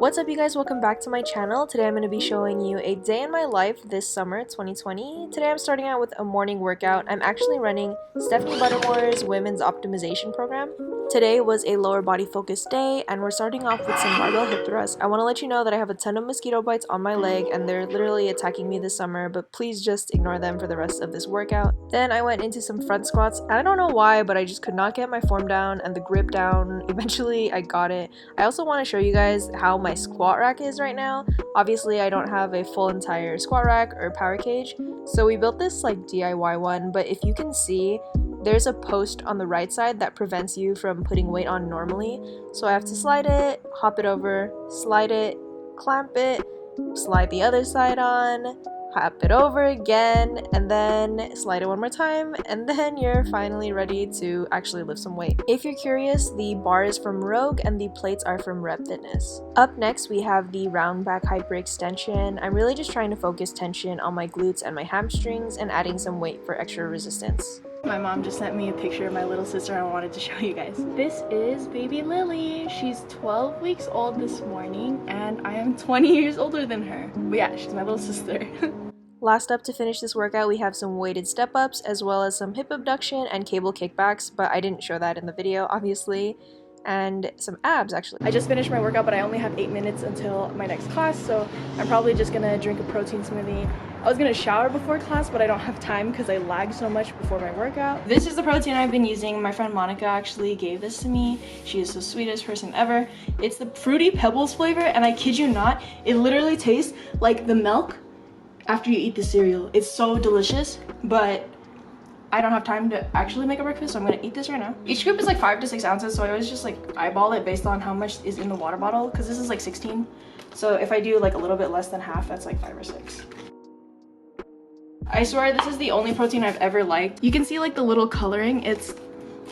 What's up, you guys? Welcome back to my channel. Today I'm going to be showing you a day in my life this summer 2020. Today I'm starting out with a morning workout. I'm actually running Stephanie Buttermore's women's optimization program. Today was a lower body focused day and we're starting off with some barbell hip thrusts. I want to let you know that I have a ton of mosquito bites on my leg and they're literally attacking me this summer, but please just ignore them for the rest of this workout. Then I went into some front squats and I don't know why, but I just could not get my form down and the grip down. Eventually I got it. I also want to show you guys how my squat rack is right now. Obviously I don't have a full entire squat rack or power cage, so we built this like DIY one, but if you can see, there's a post on the right side that prevents you from putting weight on normally. So I have to slide it, hop it over, slide it, clamp it, slide the other side on, hop it over again, and then slide it one more time, and then you're finally ready to actually lift some weight. If you're curious, the bar is from Rogue and the plates are from Rep Fitness. Up next, we have the round back hyperextension. I'm really just trying to focus tension on my glutes and my hamstrings and adding some weight for extra resistance. My mom just sent me a picture of my little sister and I wanted to show you guys. This is baby Lily. She's 12 weeks old this morning and I am 20 years older than her. But yeah, she's my little sister. Last up to finish this workout, we have some weighted step-ups as well as some hip abduction and cable kickbacks, but I didn't show that in the video, obviously. And some abs, actually. I just finished my workout, but I only have 8 minutes until my next class, so I'm probably just gonna drink a protein smoothie. I was gonna shower before class, but I don't have time because I lag so much before my workout. This is the protein I've been using. My friend Monica actually gave this to me. She is the sweetest person ever. It's the Fruity Pebbles flavor, and I kid you not, it literally tastes like the milk after you eat the cereal. It's so delicious, but I don't have time to actually make a breakfast, so I'm gonna eat this right now. Each scoop is like 5 to 6 ounces, so I always just like eyeball it based on how much is in the water bottle, because this is like 16. So if I do like a little bit less than half, that's like 5 or 6. I swear this is the only protein I've ever liked. You can see like the little coloring. It's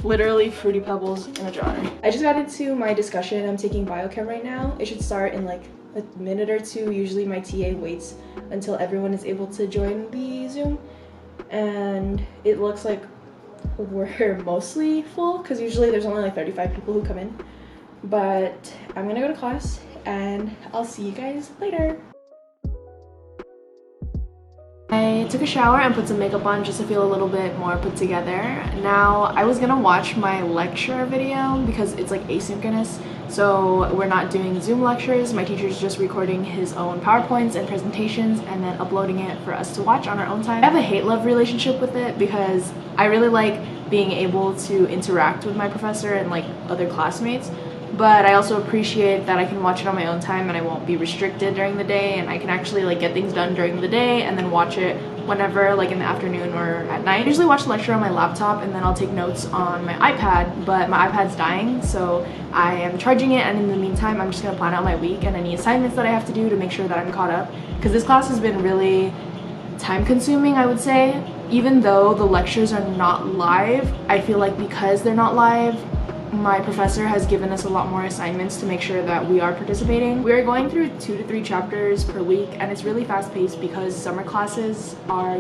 literally Fruity Pebbles in a jar. I just got into my discussion. I'm taking biochem right now. It should start in like a minute or two. Usually my TA waits until everyone is able to join the Zoom. And it looks like we're mostly full because usually there's only like 35 people who come in. But I'm gonna go to class and I'll see you guys later. I took a shower and put some makeup on just to feel a little bit more put together. Now, I was gonna watch my lecture video because it's like asynchronous, so we're not doing Zoom lectures. My teacher's just recording his own PowerPoints and presentations and then uploading it for us to watch on our own time. I have a hate-love relationship with it because I really like being able to interact with my professor and like other classmates, but I also appreciate that I can watch it on my own time and I won't be restricted during the day, and I can actually like get things done during the day and then watch it whenever, like in the afternoon or at night. I usually watch the lecture on my laptop and then I'll take notes on my iPad, but my iPad's dying, so I am charging it, and in the meantime I'm just gonna plan out my week and any assignments that I have to do to make sure that I'm caught up, because this class has been really time consuming, I would say. Even though the lectures are not live, I feel like because they're not live, my professor has given us a lot more assignments to make sure that we are participating. We are going through 2 to 3 chapters per week, and it's really fast-paced because summer classes are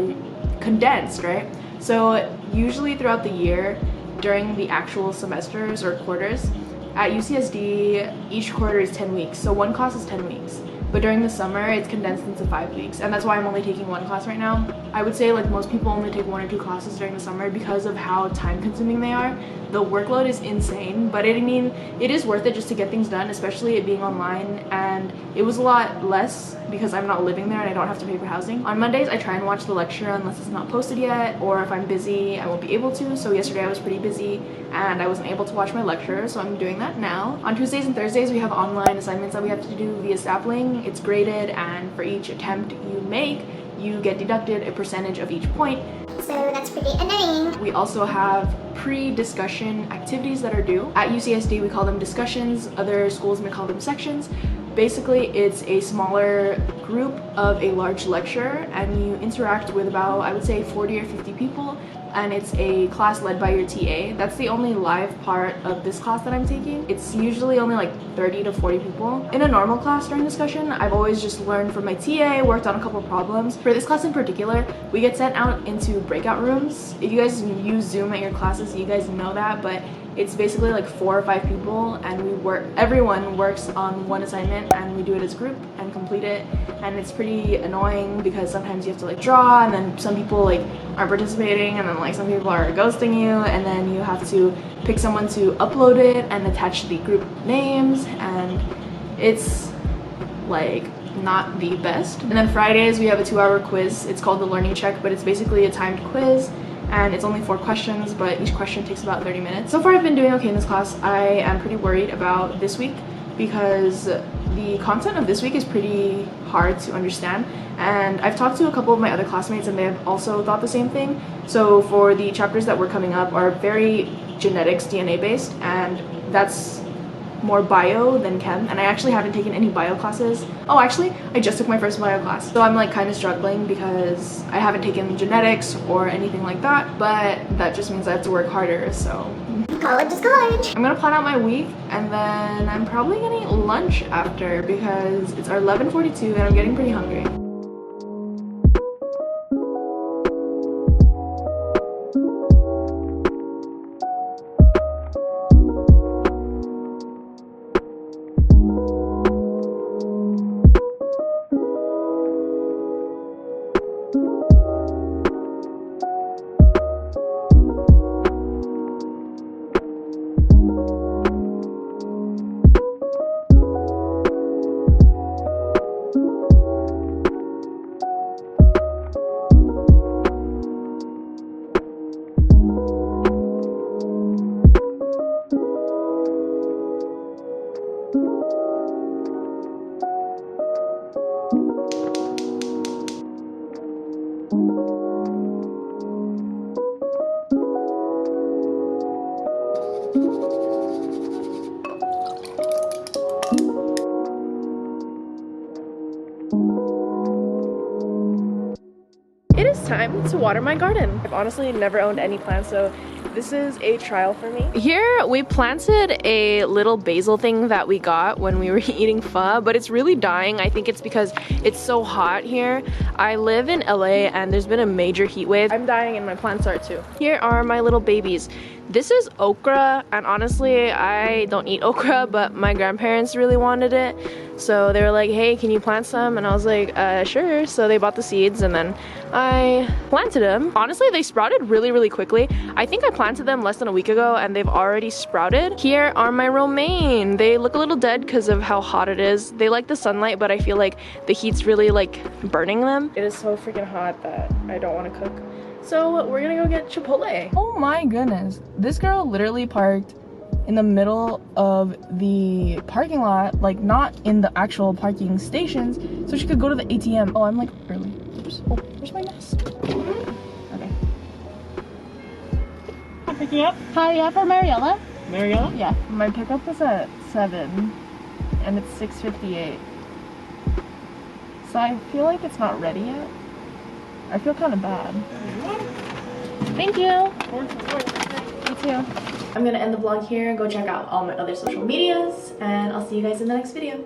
condensed, right? So usually throughout the year, during the actual semesters or quarters, at UCSD, each quarter is 10 weeks, so one class is 10 weeks. But during the summer, it's condensed into 5 weeks, and that's why I'm only taking one class right now. I would say like most people only take 1 or 2 classes during the summer because of how time consuming they are. The workload is insane, but I mean, it is worth it just to get things done, especially it being online, and it was a lot less because I'm not living there and I don't have to pay for housing. On Mondays, I try and watch the lecture unless it's not posted yet, or if I'm busy, I won't be able to. So yesterday I was pretty busy and I wasn't able to watch my lecture, so I'm doing that now. On Tuesdays and Thursdays, we have online assignments that we have to do via Sapling. It's graded, and for each attempt you make, you get deducted a percentage of each point. So that's pretty annoying. We also have pre-discussion activities that are due. At UCSD, we call them discussions. Other schools may call them sections. Basically, it's a smaller group of a large lecture, and you interact with about, I would say, 40 or 50 people, and it's a class led by your TA. That's the only live part of this class that I'm taking. It's usually only like 30 to 40 people. In a normal class during discussion, I've always just learned from my TA, worked on a couple problems. For this class in particular, we get sent out into breakout rooms. If you guys use Zoom at your classes, you guys know that, but It's basically like 4 or 5 people, and everyone works on one assignment, and we do it as a group and complete it. And it's pretty annoying because sometimes you have to like draw, and then some people like aren't participating, and then like some people are ghosting you, and then you have to pick someone to upload it and attach the group names, and it's like not the best. And then Fridays we have a 2-hour quiz. It's called the learning check, but it's basically a timed quiz, and it's only 4 questions, but each question takes about 30 minutes. So far I've been doing okay in this class. I am pretty worried about this week because the content of this week is pretty hard to understand, and I've talked to a couple of my other classmates and they have also thought the same thing. So for the chapters that were coming up are very genetics, DNA based, and that's more bio than chem, and I actually haven't taken any bio classes. Oh, actually I just took my first bio class, so I'm like kind of struggling because I haven't taken genetics or anything like that, but that just means I have to work harder. So College is college. I'm gonna plan out my week, and then I'm probably gonna eat lunch after because it's 11:42 and I'm getting pretty hungry. It is time to water my garden. I've honestly never owned any plants, so this is a trial for me. Here we planted a little basil thing that we got when we were eating pho, but it's really dying. I think it's because it's so hot here. I live in LA and there's been a major heat wave. I'm dying and my plants are too. Here are my little babies. This is okra, and honestly I don't eat okra, but my grandparents really wanted it, so they were like, hey, can you plant some? And I was like, sure. So they bought the seeds and then I planted them. Honestly, they sprouted really quickly. I think I planted them less than a week ago and they've already sprouted. Here are my romaine. They look a little dead because of how hot it is. They like the sunlight, but I feel like the heat's really like burning them. It is so freaking hot that I don't want to cook. So we're gonna go get Chipotle. Oh my goodness. This girl literally parked in the middle of the parking lot, like not in the actual parking stations, so she could go to the ATM. Oh, I'm like early. Oops. Oh, where's my mask? Okay. I'm picking up. Hi, yeah, for Mariella? Mariella? Yeah. My pickup is at 7 and it's 6:58. So I feel like it's not ready yet. I feel kind of bad. Thank you. You too. I'm gonna end the vlog here. Go check out all my other social medias, and I'll see you guys in the next video.